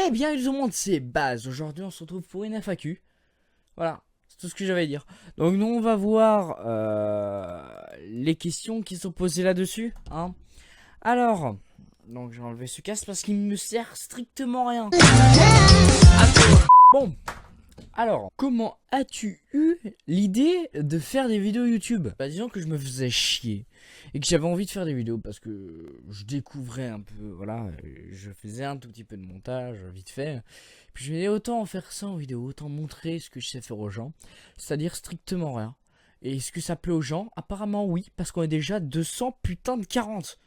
Eh bien, tout le monde, c'est Baz. Aujourd'hui, on se retrouve pour une FAQ. Voilà, c'est tout ce que j'avais à dire. Donc, nous, on va voir les questions qui sont posées là-dessus. Hein. Alors, donc, j'ai enlevé ce casque parce qu'il me sert strictement rien. Bon, alors, comment as-tu eu l'idée de faire des vidéos YouTube? Bah, disons que je me faisais chier et que j'avais envie de faire des vidéos parce que je découvrais un peu, voilà, je faisais un tout petit peu de montage, vite fait. Puis je me disais autant en faire ça en vidéo, autant montrer ce que je sais faire aux gens, c'est-à-dire strictement rien. Et est-ce que ça plaît aux gens? Apparemment oui, parce qu'on est déjà 200 putain de 40.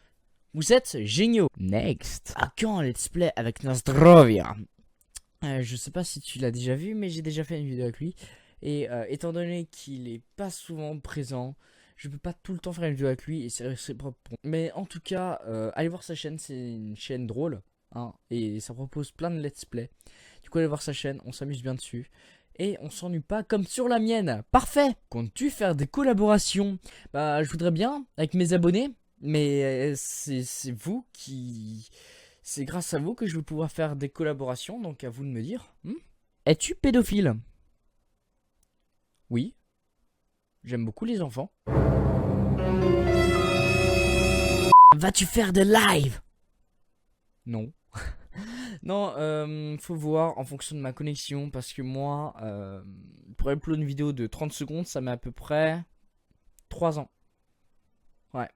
Vous êtes géniaux. Next. À quand un let's play avec Nostrovia? Je sais pas si tu l'as déjà vu, mais j'ai déjà fait une vidéo avec lui. Et étant donné qu'il est pas souvent présent, je peux pas tout le temps faire une vidéo avec lui et c'est propre. Mais en tout cas, allez voir sa chaîne, c'est une chaîne drôle. Hein, et ça propose plein de let's play. Du coup, allez voir sa chaîne, on s'amuse bien dessus. Et on s'ennuie pas comme sur la mienne. Parfait. Comptes-tu faire des collaborations? Bah, je voudrais bien avec mes abonnés. Mais c'est vous qui... C'est grâce à vous que je vais pouvoir faire des collaborations, donc à vous de me dire. Es-tu pédophile? Oui. J'aime beaucoup les enfants. Vas-tu faire des lives? Non. Non, faut voir en fonction de ma connexion, parce que moi, pour upload une vidéo de 30 secondes, ça met à peu près 3 ans. Ouais.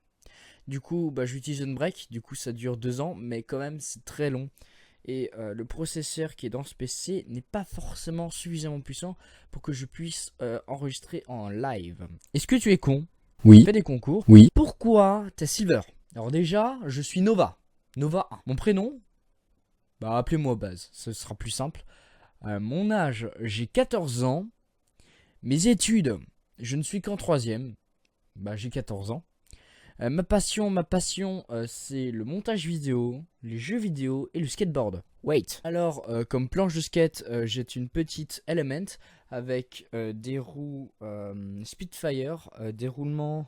Du coup, bah, j'utilise Unbreak, du coup ça dure 2 ans, mais quand même c'est très long. Et le processeur qui est dans ce PC n'est pas forcément suffisamment puissant pour que je puisse enregistrer en live. Est-ce que tu es con? Oui. Tu fais des concours? Oui. Pourquoi t'es Silver? Alors déjà, je suis Nova. Nova 1. Mon prénom? Bah appelez-moi Baz, ce sera plus simple. Mon âge, j'ai 14 ans. Mes études, je ne suis qu'en 3ème. Bah j'ai 14 ans. Ma passion, c'est le montage vidéo, les jeux vidéo et le skateboard. Wait. Alors, comme planche de skate, j'ai une petite Element avec des roues Spitfire, des roulements,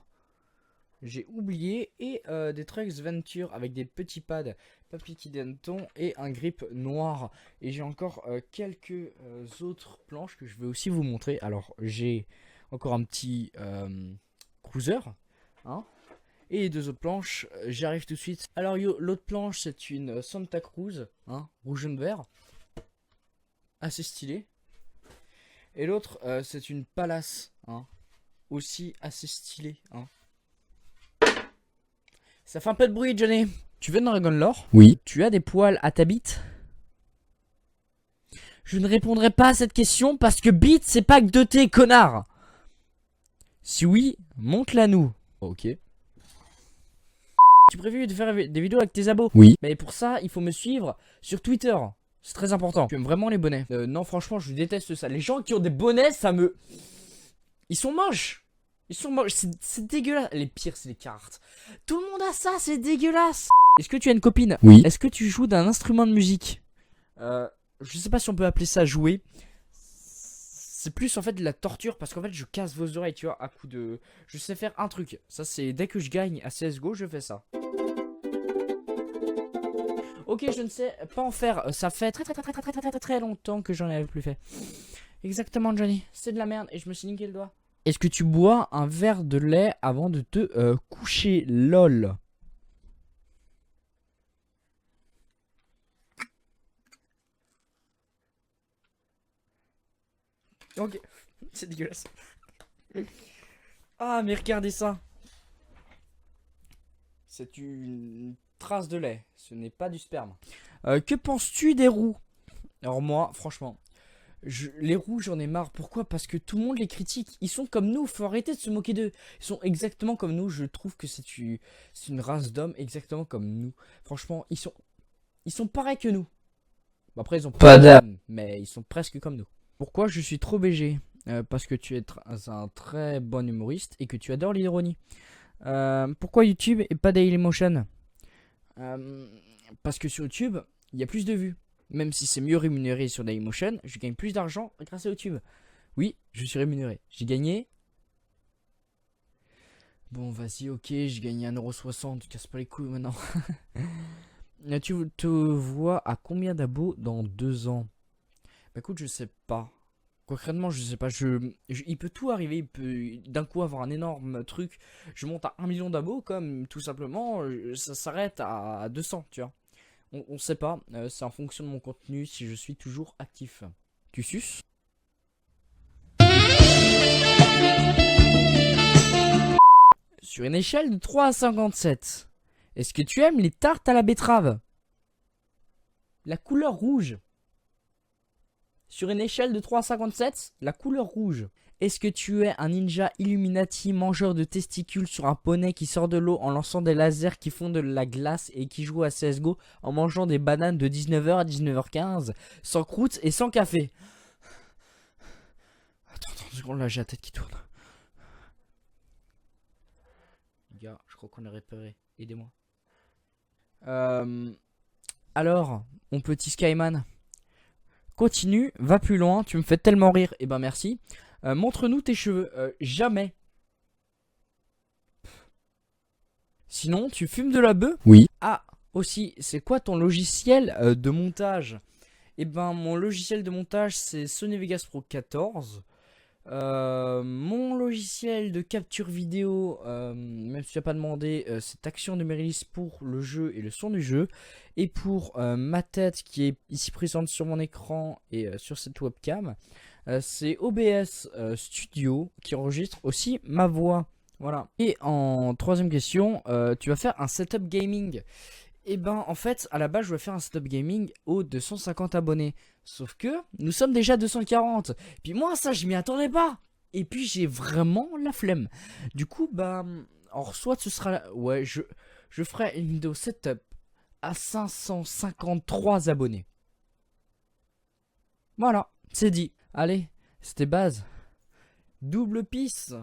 j'ai oublié, et des trucks Venture avec des petits pads papier denton et un grip noir. Et j'ai encore quelques autres planches que je vais aussi vous montrer. Alors, j'ai encore un petit cruiser, hein. Et les deux autres planches, j'arrive tout de suite. Alors l'autre planche, c'est une Santa Cruz, hein, rouge jaune vert, assez stylé. Et l'autre, c'est une Palace, hein, aussi assez stylé. Hein. Ça fait un peu de bruit, Johnny. Tu veux Dragon Lore? Oui. Tu as des poils à ta bite? Je ne répondrai pas à cette question parce que bite, c'est pas que de thé, connard. Si oui, montre-la nous. Ok. Tu prévu de faire des vidéos avec tes abos? Oui. Mais pour ça, il faut me suivre sur Twitter. C'est très important. Tu aimes vraiment les bonnets? Non, franchement, je déteste ça. Les gens qui ont des bonnets, ça me... Ils sont moches. Ils sont moches. C'est dégueulasse. Les pires, c'est les cartes. Tout le monde a ça, c'est dégueulasse. Est-ce que tu as une copine? Oui. Est-ce que tu joues d'un instrument de musique? Je sais pas si on peut appeler ça jouer. C'est plus en fait de la torture parce qu'en fait je casse vos oreilles, tu vois, à coup de... Je sais faire un truc, ça c'est dès que je gagne à CSGO, je fais ça. Ok, je ne sais pas en faire, ça fait très longtemps que j'en avais plus fait. Exactement, Johnny, c'est de la merde et je me suis niqué le doigt. Est-ce que tu bois un verre de lait avant de te coucher, lol? Ok, c'est dégueulasse. Ah, mais regardez ça. C'est une trace de lait, ce n'est pas du sperme. Que penses-tu des roues? Alors moi, franchement, les roues, j'en ai marre. Pourquoi? Parce que tout le monde les critique. Ils sont comme nous, faut arrêter de se moquer d'eux. Ils sont exactement comme nous, je trouve que c'est une race d'hommes exactement comme nous. Franchement, ils sont pareils que nous. Bon, après, ils ont pas d'âme, mais ils sont presque comme nous. Pourquoi je suis trop BG? Parce que tu es un très bon humoriste et que tu adores l'ironie. Pourquoi YouTube et pas Dailymotion? Parce que sur YouTube, il y a plus de vues. Même si c'est mieux rémunéré sur Dailymotion, je gagne plus d'argent grâce à YouTube. Oui, je suis rémunéré. J'ai gagné... Bon, vas-y, ok, j'ai gagné 1,60€, tu casses pas les couilles maintenant. Tu te vois à combien d'abos dans 2 ans? Bah écoute, je sais pas. Concrètement, je sais pas. Il peut tout arriver. Il peut d'un coup avoir un énorme truc. Je monte à 1 million d'abos, comme tout simplement, ça s'arrête à 200, tu vois. On sait pas. C'est en fonction de mon contenu si je suis toujours actif. Tu suces? Sur une échelle de 3 à 57, est-ce que tu aimes les tartes à la betterave? La couleur rouge. Sur une échelle de 3 à 57, la couleur rouge. Est-ce que tu es un ninja Illuminati mangeur de testicules sur un poney qui sort de l'eau en lançant des lasers qui font de la glace et qui joue à CSGO en mangeant des bananes de 19h à 19h15 sans croûte et sans café? Attends, 30 secondes, là j'ai la tête qui tourne. Les gars, je crois qu'on est repéré. Aidez-moi. Alors, mon petit Skyman, continue, va plus loin, tu me fais tellement rire. Eh ben merci. Montre-nous tes cheveux. Jamais. Sinon, tu fumes de la bœuf? Oui. Ah, aussi, c'est quoi ton logiciel de montage? Eh ben, mon logiciel de montage, c'est Sony Vegas Pro 14. Mon logiciel de capture vidéo, même si tu n'as pas demandé, c'est Action Numérilis pour le jeu et le son du jeu. Et pour ma tête qui est ici présente sur mon écran et sur cette webcam, c'est OBS Studio qui enregistre aussi ma voix. Voilà. Et en troisième question, tu vas faire un setup gaming. Et ben en fait à la base je vais faire un setup gaming aux 250 abonnés. Sauf que nous sommes déjà 240. Puis moi ça je m'y attendais pas. Et puis j'ai vraiment la flemme. Du coup bah alors soit ce sera ouais je ferai une vidéo setup à 553 abonnés. Voilà, c'est dit. Allez, c'était base. Double pisse.